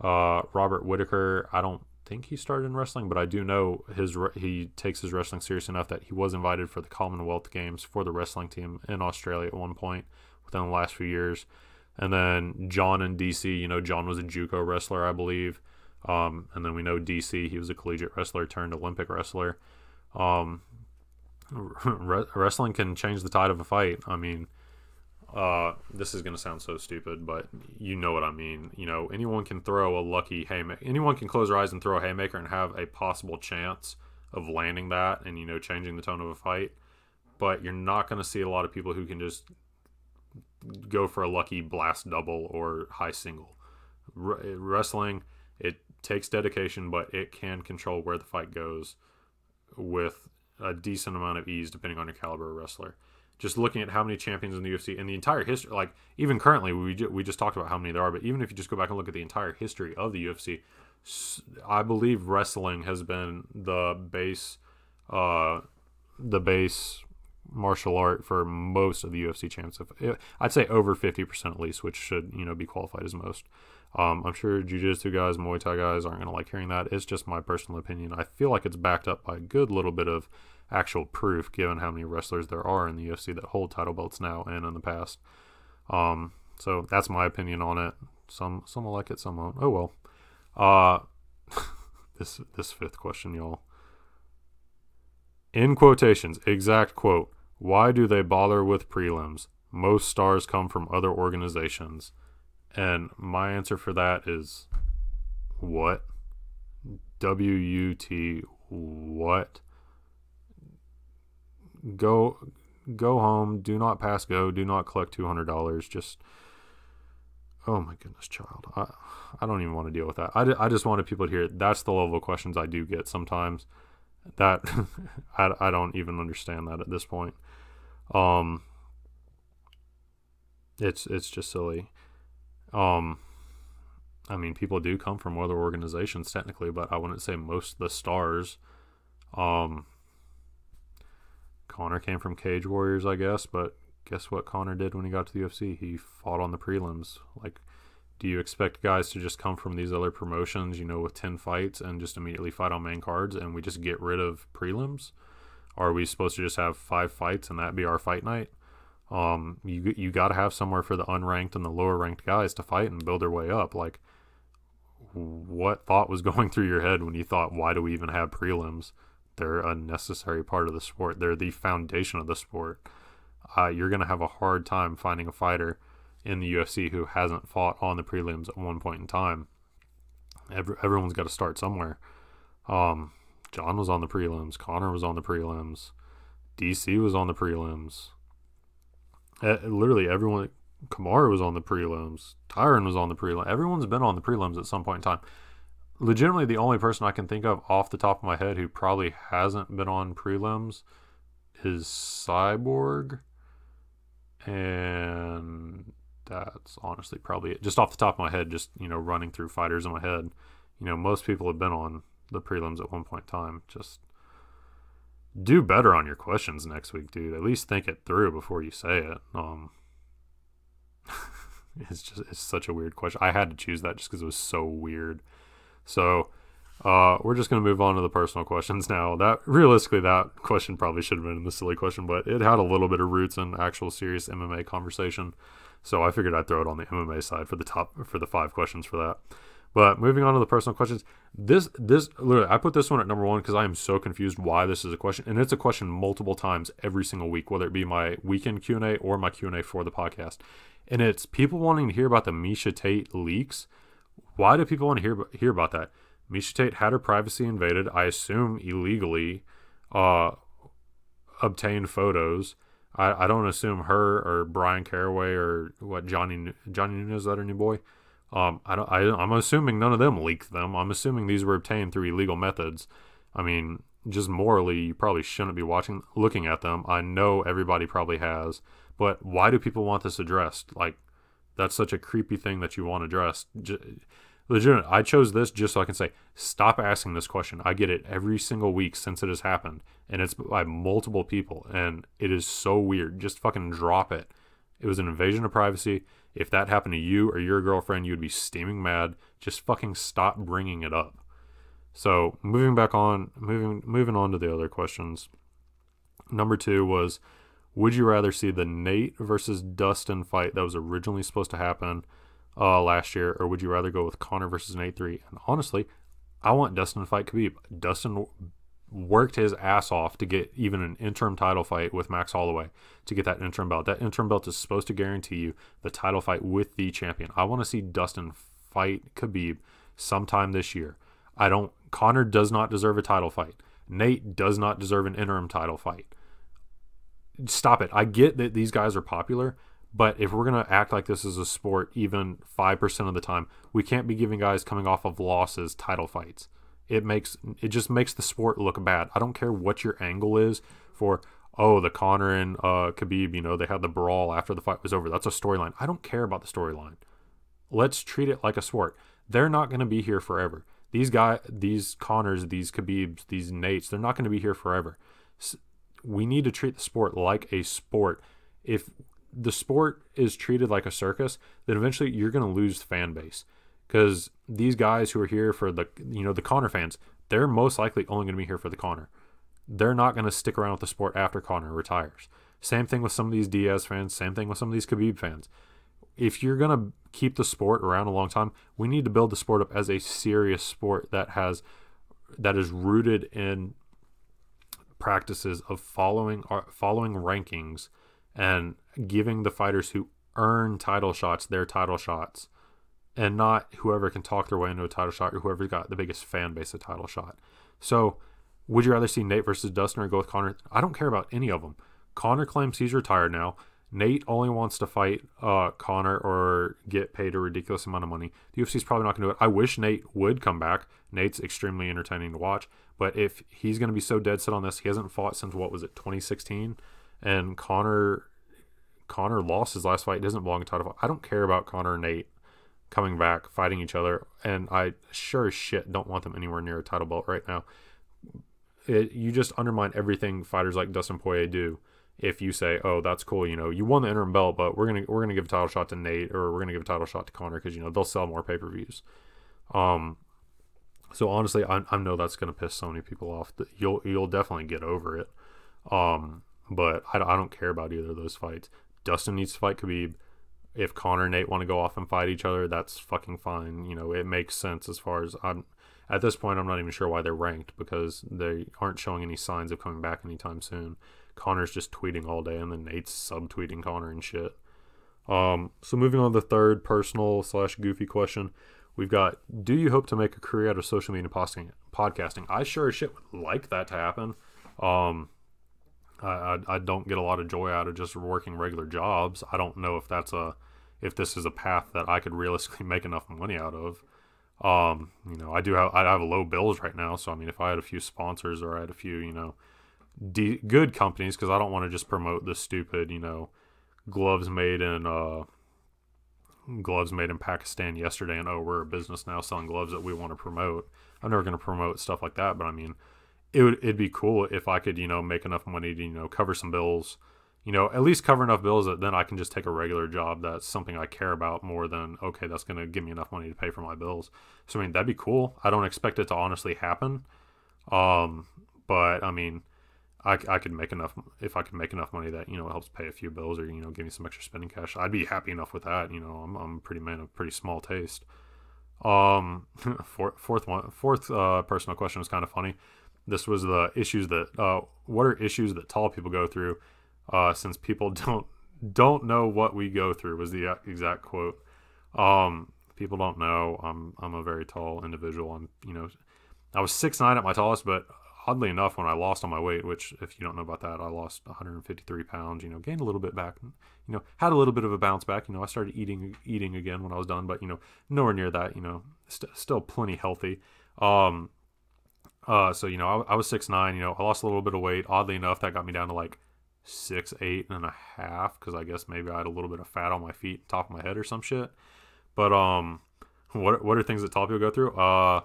Robert Whittaker, I don't think he started in wrestling, but I do know he takes his wrestling serious enough that he was invited for the Commonwealth Games for the wrestling team in Australia at one point within the last few years. And then John in DC, John was a JUCO wrestler, I believe. And then we know DC, he was a collegiate wrestler turned Olympic wrestler. Wrestling can change the tide of a fight. I mean, this is going to sound so stupid, but you know what I mean. Anyone can throw a lucky haymaker. Anyone can close their eyes and throw a haymaker and have a possible chance of landing that and, changing the tone of a fight. But you're not going to see a lot of people who can just go for a lucky blast double or high single. Wrestling, it takes dedication, but it can control where the fight goes with a decent amount of ease depending on your caliber of wrestler. Just looking at how many champions in the UFC in the entire history, even currently, we just talked about how many there are, but even if you just go back and look at the entire history of the UFC, I believe wrestling has been the base martial art for most of the UFC champs. I'd say over 50% at least, which should be qualified as most. I'm sure jiu-jitsu guys, Muay Thai guys aren't going to like hearing that. It's just my personal opinion. I feel like it's backed up by a good little bit of actual proof, given how many wrestlers there are in the UFC that hold title belts now and in the past. So that's my opinion on it. Some will like it, some won't. Oh well. This 5th question, y'all. In quotations, exact quote, why do they bother with prelims? Most stars come from other organizations. And my answer for that is what? WUT, what? Go home, do not pass go, do not collect $200. Just, oh my goodness, child. I don't even want to deal with that. I just wanted people to hear it. That's the level of questions I do get sometimes. That I don't even understand that at this point. It's just silly. I mean, people do come from other organizations technically, but I wouldn't say most of the stars. Connor came from Cage Warriors, I guess, but guess what Conor did when he got to the UFC? He fought on the prelims. Like, do you expect guys to just come from these other promotions, you know, with 10 fights and just immediately fight on main cards and we just get rid of prelims? Are we supposed to just have 5 fights and that be our fight night? You got to have somewhere for the unranked and the lower ranked guys to fight and build their way up. Like, what thought was going through your head when you thought, why do we even have prelims? They're a necessary part of the sport. They're the foundation of the sport. You're going to have a hard time finding a fighter in the UFC who hasn't fought on the prelims at one point in time. Everyone's got to start somewhere. John was on the prelims. Conor was on the prelims. DC was on the prelims. Literally everyone. Kamaru was on the prelims. Tyron was on the prelims. Everyone's been on the prelims at some point in time. Legitimately, the only person I can think of off the top of my head who probably hasn't been on prelims is Cyborg. And that's honestly probably it. Just off the top of my head, just, you know, running through fighters in my head. You know, most people have been on the prelims at one point in time. Just do better on your questions next week, dude. At least think it through before you say it. It's such a weird question. I had to choose that just because it was so weird. So we're just going to move on to the personal questions now. That realistically, that question probably should have been the silly question, but it had a little bit of roots in actual serious MMA conversation. So I figured I'd throw it on the MMA side for the 5 questions for that. But moving on to the personal questions, this literally, I put this one at number 1 because I am so confused why this is a question, and it's a question multiple times every single week, whether it be my weekend Q&A or my Q&A for the podcast. And it's people wanting to hear about the Miesha Tate leaks. Why do people want to hear about that? Miesha Tate had her privacy invaded, I assume illegally, obtained photos. I don't assume her or Brian Caraway or what Johnny Nunez, is that her new boy? I'm assuming none of them leaked them. I'm assuming these were obtained through illegal methods. I mean, just morally, you probably shouldn't be looking at them. I know everybody probably has, but why do people want this addressed? Like, that's such a creepy thing that you want addressed. Legitimate. I chose this just so I can say, stop asking this question. I get it every single week since it has happened, and it's by multiple people, and it is so weird. Just fucking drop it. It was an invasion of privacy. If that happened to you or your girlfriend, you would be steaming mad. Just fucking stop bringing it up. So moving on to the other questions. Number 2 was, would you rather see the Nate versus Dustin fight that was originally supposed to happen last year, or would you rather go with Conor versus Nate 3? And honestly, I want Dustin to fight Khabib. Dustin worked his ass off to get even an interim title fight with Max Holloway, to get that interim belt. That interim belt is supposed to guarantee you the title fight with the champion. I want to see Dustin fight Khabib sometime this year. Conor does not deserve a title fight. Nate does not deserve an interim title fight. Stop it. I get that these guys are popular, but if we're going to act like this is a sport even 5% of the time, we can't be giving guys coming off of losses title fights. It just makes the sport look bad. I don't care what your angle is for, the Conor and Khabib, you know, they had the brawl after the fight was over. That's a storyline. I don't care about the storyline. Let's treat it like a sport. They're not going to be here forever. These Conors, these Khabibs, these Nates, they're not going to be here forever. We need to treat the sport like a sport. If the sport is treated like a circus, then eventually you're going to lose fan base. Because these guys who are here for the Conor fans, they're most likely only going to be here for the Conor. They're not going to stick around with the sport after Conor retires. Same thing with some of these Diaz fans. Same thing with some of these Khabib fans. If you're going to keep the sport around a long time, we need to build the sport up as a serious sport that is rooted in practices of following rankings and giving the fighters who earn title shots their title shots, and not whoever can talk their way into a title shot or whoever's got the biggest fan base a title shot. So would you rather see Nate versus Dustin or go with Conor? I don't care about any of them. Conor claims he's retired now. Nate only wants to fight Conor or get paid a ridiculous amount of money. The UFC's probably not going to do it. I wish Nate would come back. Nate's extremely entertaining to watch. But if he's going to be so dead set on this, he hasn't fought since, 2016? And Conor lost his last fight. He doesn't belong in title fight. I don't care about Conor and Nate coming back, fighting each other. And I sure as shit don't want them anywhere near a title belt right now. You just undermine everything fighters like Dustin Poirier do if you say, oh, that's cool, you won the interim belt, but we're gonna give a title shot to Nate, or we're gonna give a title shot to Connor, because they'll sell more pay-per-views. So honestly, I know that's gonna piss so many people off. That you'll definitely get over it. But I don't care about either of those fights. Dustin needs to fight Khabib. If Connor and Nate want to go off and fight each other, that's fucking fine. It makes sense as far as at this point, I'm not even sure why they're ranked, because they aren't showing any signs of coming back anytime soon. Connor's just tweeting all day, and then Nate's subtweeting Connor and shit. So moving on to the third personal / goofy question, we've got, do you hope to make a career out of social media podcasting? I sure as shit would like that to happen. I don't get a lot of joy out of just working regular jobs. I don't know if this is a path that I could realistically make enough money out of. I have low bills right now, so I mean, if I had a few sponsors, or I had a few, good companies, because I don't want to just promote this stupid, gloves made in Pakistan yesterday, and we're a business now selling gloves that we want to promote. I'm never going to promote stuff like that, but I mean, it'd be cool if I could, make enough money to, cover some bills, at least cover enough bills that then I can just take a regular job that's something I care about more than, okay, that's going to give me enough money to pay for my bills. So, I mean, that'd be cool. I don't expect it to honestly happen. But I mean, I could make enough, if I could make enough money that, helps pay a few bills, or, give me some extra spending cash, I'd be happy enough with that. I'm a pretty man of pretty small taste. Fourth personal question was kind of funny. This was the issues that, what are issues that tall people go through, since people don't know what we go through, was the exact quote. People don't know I'm a very tall individual. I was 6'9" at my tallest, but oddly enough, when I lost on my weight, which if you don't know about that, I lost 153 pounds, gained a little bit back, had a little bit of a bounce back. I started eating again when I was done, but, nowhere near that, still plenty healthy. So, I was 6'9", I lost a little bit of weight. Oddly enough, that got me down to like 6'8.5", because I guess maybe I had a little bit of fat on my feet, top of my head, or some shit. But what are things that tall people go through?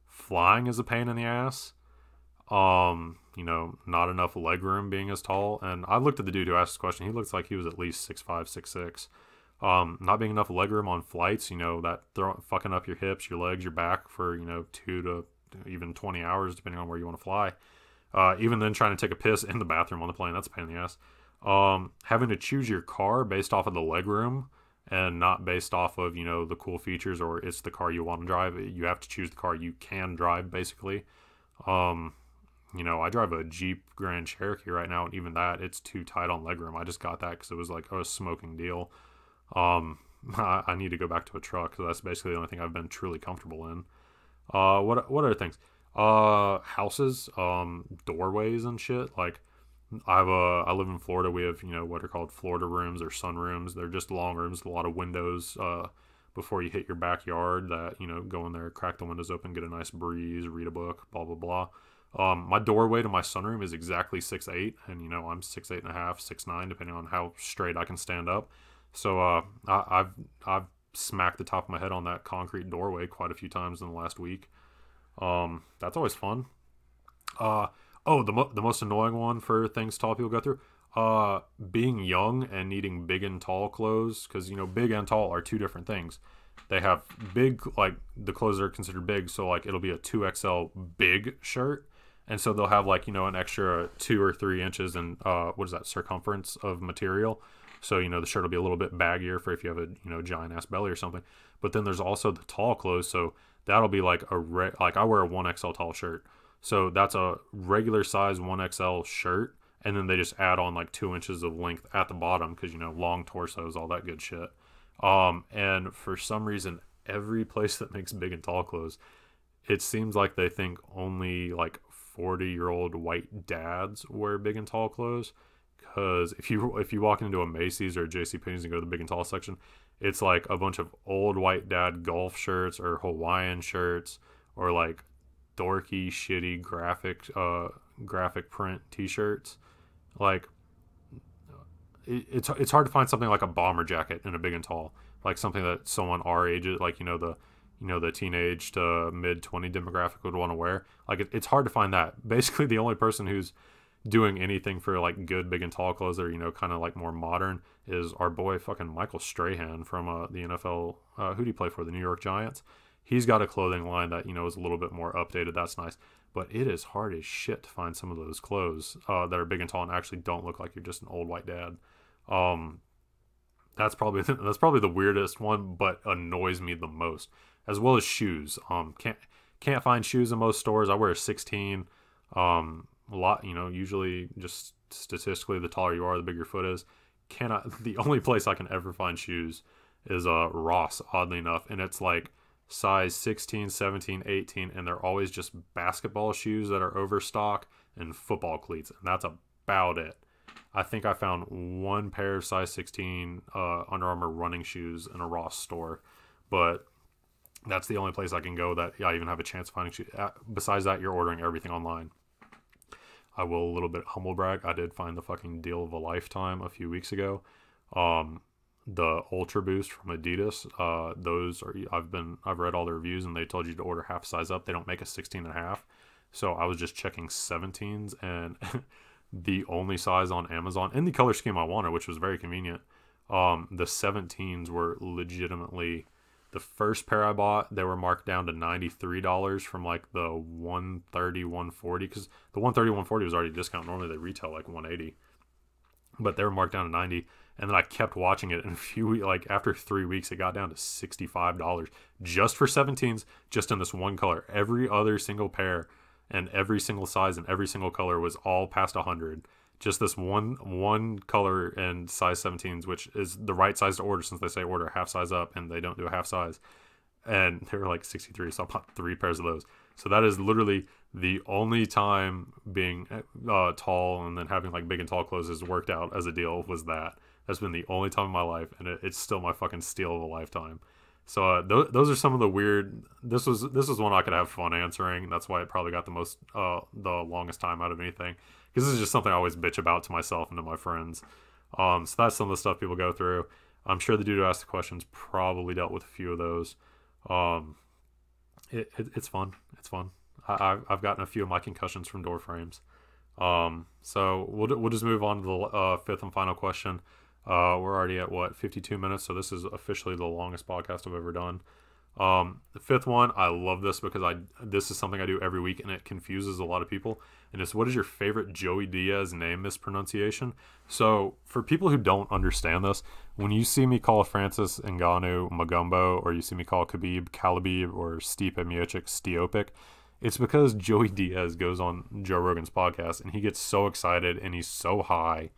Flying is a pain in the ass. Not enough leg room being as tall. And I looked at the dude who asked this question. He looks like he was at least 6'5", 6'6". Not being enough leg room on flights, that fucking up your hips, your legs, your back for, 2 to even 20 hours, depending on where you want to fly. Even then, trying to take a piss in the bathroom on the plane, that's a pain in the ass. Having to choose your car based off of the leg room, and not based off of, the cool features, or it's the car you want to drive. You have to choose the car you can drive, basically. I drive a Jeep Grand Cherokee right now, and even that, it's too tight on legroom. I just got that because it was like a smoking deal. I need to go back to a truck, because that's basically the only thing I've been truly comfortable in. What other things? Houses, doorways and shit. Like, I live in Florida. We have, what are called Florida rooms or sunrooms. They're just long rooms, a lot of windows, before you hit your backyard that, go in there, crack the windows open, get a nice breeze, read a book, blah, blah, blah. My doorway to my sunroom is exactly 6'8", and, I'm 6'8.5", 6'9", depending on how straight I can stand up. So, I've smacked the top of my head on that concrete doorway quite a few times in the last week. That's always fun. The most annoying one for things tall people go through, being young and needing big and tall clothes, because big and tall are two different things. They have big, like, the clothes are considered big, so like it'll be a 2XL big shirt, and so they'll have like an extra 2 or 3 inches in circumference of material. So, the shirt will be a little bit baggier for if you have a, giant ass belly or something. But then there's also the tall clothes. So that'll be like I wear a 1XL tall shirt. So that's a regular size 1XL shirt. And then they just add on like 2 inches of length at the bottom, because, long torsos, all that good shit. And for some reason, every place that makes big and tall clothes, it seems like they think only like 40-year-old white dads wear big and tall clothes. Because if you walk into a Macy's or a JCPenney's and go to the big and tall section, it's like a bunch of old white dad golf shirts or Hawaiian shirts, or like dorky, shitty graphic print t-shirts. Like, it's hard to find something like a bomber jacket in a big and tall, like something that someone our age, like the teenage to mid 20 demographic would want to wear. Like, it's hard to find that. Basically, the only person who's doing anything for like good big and tall clothes that are, you know, kind of like more modern is our boy fucking Michael Strahan from the NFL. Who do you play for? The New York Giants. He's got a clothing line that, you know, is a little bit more updated. That's nice. But it is hard as shit to find some of those clothes that are big and tall and actually don't look like you're just an old white dad. That's probably the weirdest one, but annoys me the most, as well as shoes. Can't find shoes in most stores. I wear a 16. A lot, you know, usually just statistically, the taller you are, the bigger your foot is. The only place I can ever find shoes is Ross, oddly enough, and it's like size 16, 17, 18, and they're always just basketball shoes that are overstock and football cleats, and that's about it. I think I found one pair of size 16 Under Armour running shoes in a Ross store, but that's the only place I can go that I even have a chance of finding shoes. Besides that, you're ordering everything online. I will a little bit humble brag. I did find the fucking deal of a lifetime a few weeks ago. The Ultra Boost from Adidas. Those are, I've read all the reviews and they told you to order half size up. They don't make a 16.5. So I was just checking 17s and the only size on Amazon in the color scheme I wanted, which was very convenient. The 17s were legitimately the first pair I bought. They were marked down to $93 from like the 130, 140, because the 130, 140 was already discount. Normally they retail like 180, but they were marked down to 90. And then I kept watching it, and after 3 weeks, it got down to $65 just for 17s, just in this one color. Every other single pair and every single size and every single color was all past 100. Just this one color and size 17s, which is the right size to order since they say order half size up, and they don't do a half size. And they were like 63, so I bought 3 pairs of those. So that is literally the only time being tall and then having like big and tall clothes has worked out as a deal was that. That's been the only time in my life, and it's still my fucking steal of a lifetime. So those are some of the weird. This was one I could have fun answering. That's why it probably got the longest time out of anything, because this is just something I always bitch about to myself and to my friends. So that's some of the stuff people go through. I'm sure the dude who asked the questions probably dealt with a few of those. It's fun. It's fun. I've gotten a few of my concussions from door frames. So we'll just move on to the fifth and final question. We're already at 52 minutes, so this is officially the longest podcast I've ever done. The fifth one, I love this because this is something I do every week and it confuses a lot of people. And it's, what is your favorite Joey Diaz name mispronunciation? So for people who don't understand this, when you see me call Francis Ngannou Magumbo, or you see me call Khabib Kalabib, or Stipe Miocic Stiopic, it's because Joey Diaz goes on Joe Rogan's podcast and he gets so excited and he's so high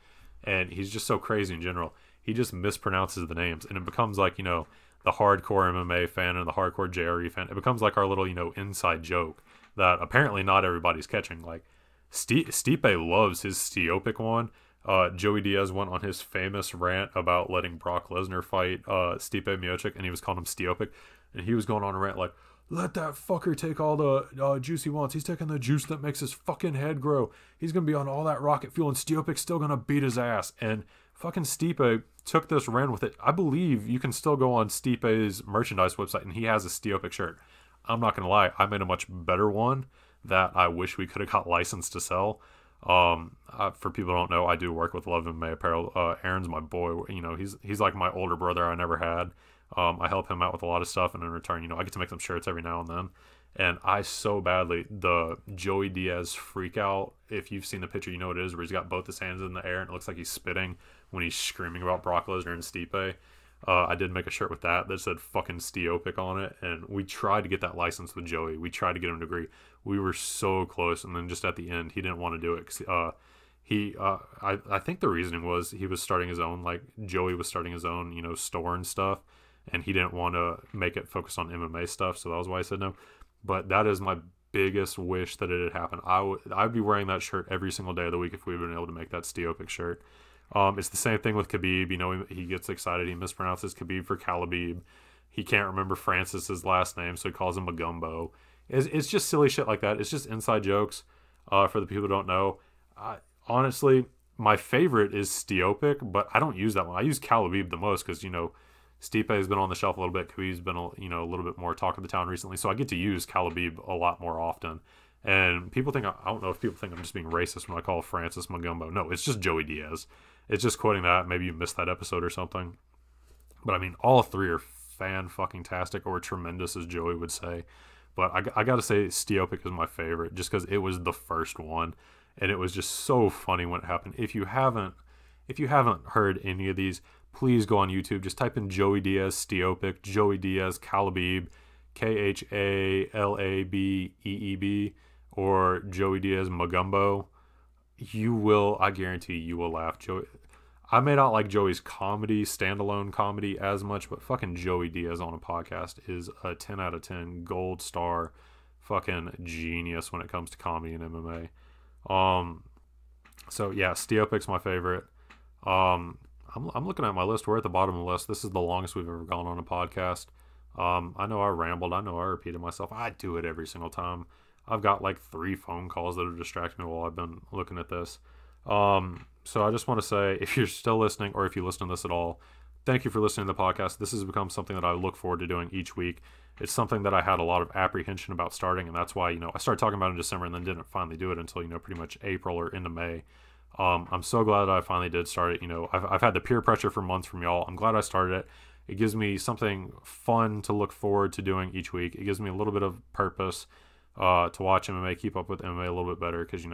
and he's just so crazy in general. He just mispronounces the names, and it becomes like, you know, the hardcore MMA fan and the hardcore JRE fan. It becomes like our little, you know, inside joke that apparently not everybody's catching. Like Stipe loves his Stiopic one. Joey Diaz went on his famous rant about letting Brock Lesnar fight Stipe Miocic, and he was calling him Stiopic, and he was going on a rant like, let that fucker take all the juice he wants. He's taking the juice that makes his fucking head grow. He's going to be on all that rocket fuel, and Stiopic's still going to beat his ass. And fucking Stipe took this, ran with it. I believe you can still go on Stipe's merchandise website, and he has a Stiopic shirt. I'm not going to lie. I made a much better one that I wish we could have got licensed to sell. For people who don't know, I do work with Love MMA Apparel. Aaron's my boy. You know, he's like my older brother I never had. I help him out with a lot of stuff, and in return, you know, I get to make them shirts every now and then. And I so badly, the Joey Diaz freak out, if you've seen the picture, you know what it is, where he's got both his hands in the air and it looks like he's spitting when he's screaming about Brock Lesnar and Stipe. I did make a shirt with that said fucking Stiopic on it, and we tried to get that license with Joey. We tried to get him to agree. We were so close, and then just at the end, he didn't want to do it because I think the reasoning was he was starting his own, like Joey was starting his own, you know, store and stuff, and he didn't want to make it focus on MMA stuff, so that was why I said no. But that is my biggest wish that it had happened. I'd be wearing that shirt every single day of the week if we had been able to make that Stiopic shirt. It's the same thing with Khabib. You know, he gets excited. He mispronounces Khabib for Kalabib. He can't remember Francis's last name, so he calls him Magumbo. It's just silly shit like that. It's just inside jokes for the people who don't know. Honestly, my favorite is Stiopic, but I don't use that one. I use Kalabib the most because, you know, Stipe has been on the shelf a little bit. Khabib's been, a little bit more talk of the town recently, so I get to use Kalabib a lot more often. And people think, I don't know if people think I'm just being racist when I call Francis Magumbo. No, it's just Joey Diaz. It's just quoting that. Maybe you missed that episode or something. But I mean, all three are fan-fucking-tastic, or tremendous, as Joey would say. But I got to say, Steopic is my favorite, just because it was the first one, and it was just so funny when it happened. If you haven't heard any of these, please go on YouTube. Just type in Joey Diaz Steopic, Joey Diaz Kalabib, Khalabeeb, or Joey Diaz Magumbo. You will, I guarantee you will laugh. Joey, I may not like Joey's comedy, standalone comedy as much, but fucking Joey Diaz on a podcast is a 10 out of 10 gold star fucking genius when it comes to comedy and MMA. So yeah, Steopic's my favorite. I'm looking at my list. We're at the bottom of the list. This is the longest we've ever gone on a podcast. I know I rambled. I know I repeated myself. I do it every single time. I've got like 3 phone calls that have distracted me while I've been looking at this. So I just want to say, if you're still listening, or if you listen to this at all, thank you for listening to the podcast. This has become something that I look forward to doing each week. It's something that I had a lot of apprehension about starting, and that's why, I started talking about it in December and then didn't finally do it until, pretty much April or into May. I'm so glad that I finally did start it. I've had the peer pressure for months from y'all. I'm glad I started it. It gives me something fun to look forward to doing each week. It gives me a little bit of purpose to watch MMA, keep up with MMA a little bit better, because,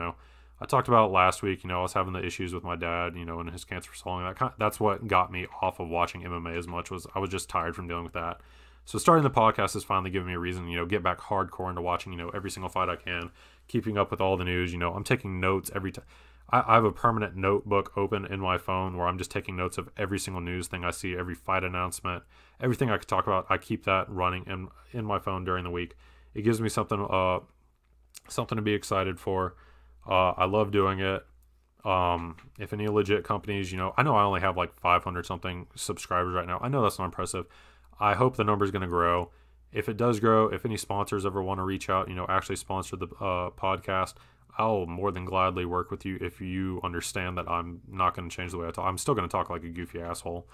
I talked about last week, I was having the issues with my dad, and his cancer for so long. That's what got me off of watching MMA as much, was I was just tired from dealing with that. So starting the podcast has finally given me a reason, get back hardcore into watching, every single fight I can, keeping up with all the news. I'm taking notes every time. I have a permanent notebook open in my phone where I'm just taking notes of every single news thing I see, every fight announcement, everything I could talk about. I keep that running in my phone during the week. It gives me something to be excited for. I love doing it. If any legit companies, I know I only have like 500 something subscribers right now. I know that's not impressive. I hope the number is going to grow. If it does grow, if any sponsors ever want to reach out, actually sponsor the podcast, I'll more than gladly work with you if you understand that I'm not going to change the way I talk. I'm still going to talk like a goofy asshole.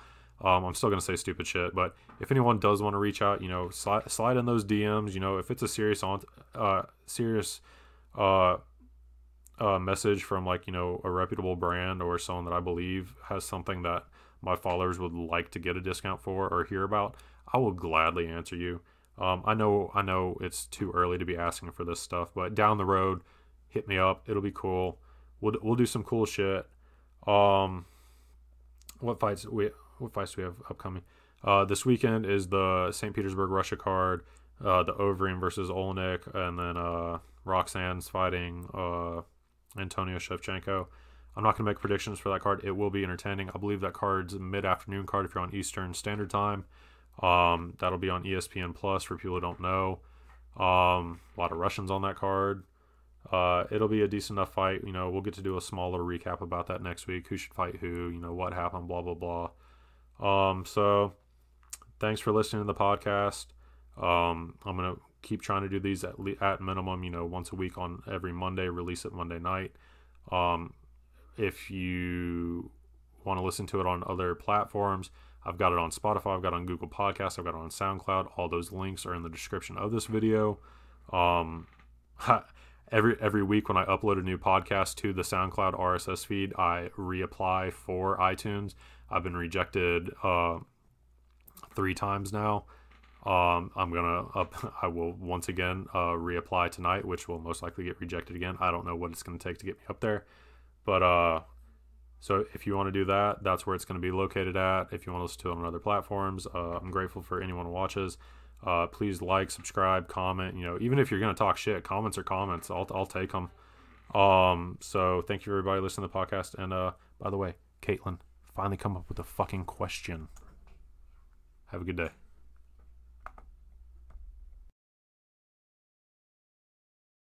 I'm still going to say stupid shit. But if anyone does want to reach out, slide in those DMs. If it's a serious message from like, a reputable brand or someone that I believe has something that my followers would like to get a discount for or hear about, I will gladly answer you. I know it's too early to be asking for this stuff, but down the road, hit me up. It'll be cool. We'll do some cool shit. What fights do we have upcoming? This weekend is the St. Petersburg Russia card, the Overeem versus Olenek, and then Roxanne's fighting Antonio Shevchenko. I'm not going to make predictions for that card. It will be entertaining. I believe that card's a mid-afternoon card if you're on Eastern Standard Time. That'll be on ESPN Plus for people who don't know. A lot of Russians on that card. It'll be a decent enough fight. We'll get to do a smaller recap about that next week. Who should fight who, what happened, blah, blah, blah. So thanks for listening to the podcast. I'm going to keep trying to do these at minimum, once a week on every Monday, release it Monday night. If you want to listen to it on other platforms, I've got it on Spotify, I've got it on Google Podcasts, I've got it on SoundCloud. All those links are in the description of this video. Every week when I upload a new podcast to the SoundCloud RSS feed, I reapply for iTunes. I've been rejected 3 times now. I will once again reapply tonight, which will most likely get rejected again. I don't know what it's going to take to get me up there, but so if you want to do that, that's where it's going to be located at. If you want to listen to it on other platforms, I'm grateful for anyone who watches. Please like, subscribe, comment. Even if you're going to talk shit, comments are comments. I'll take them. So thank you everybody listening to the podcast. And by the way, Caitlin, finally come up with a fucking question. Have a good day.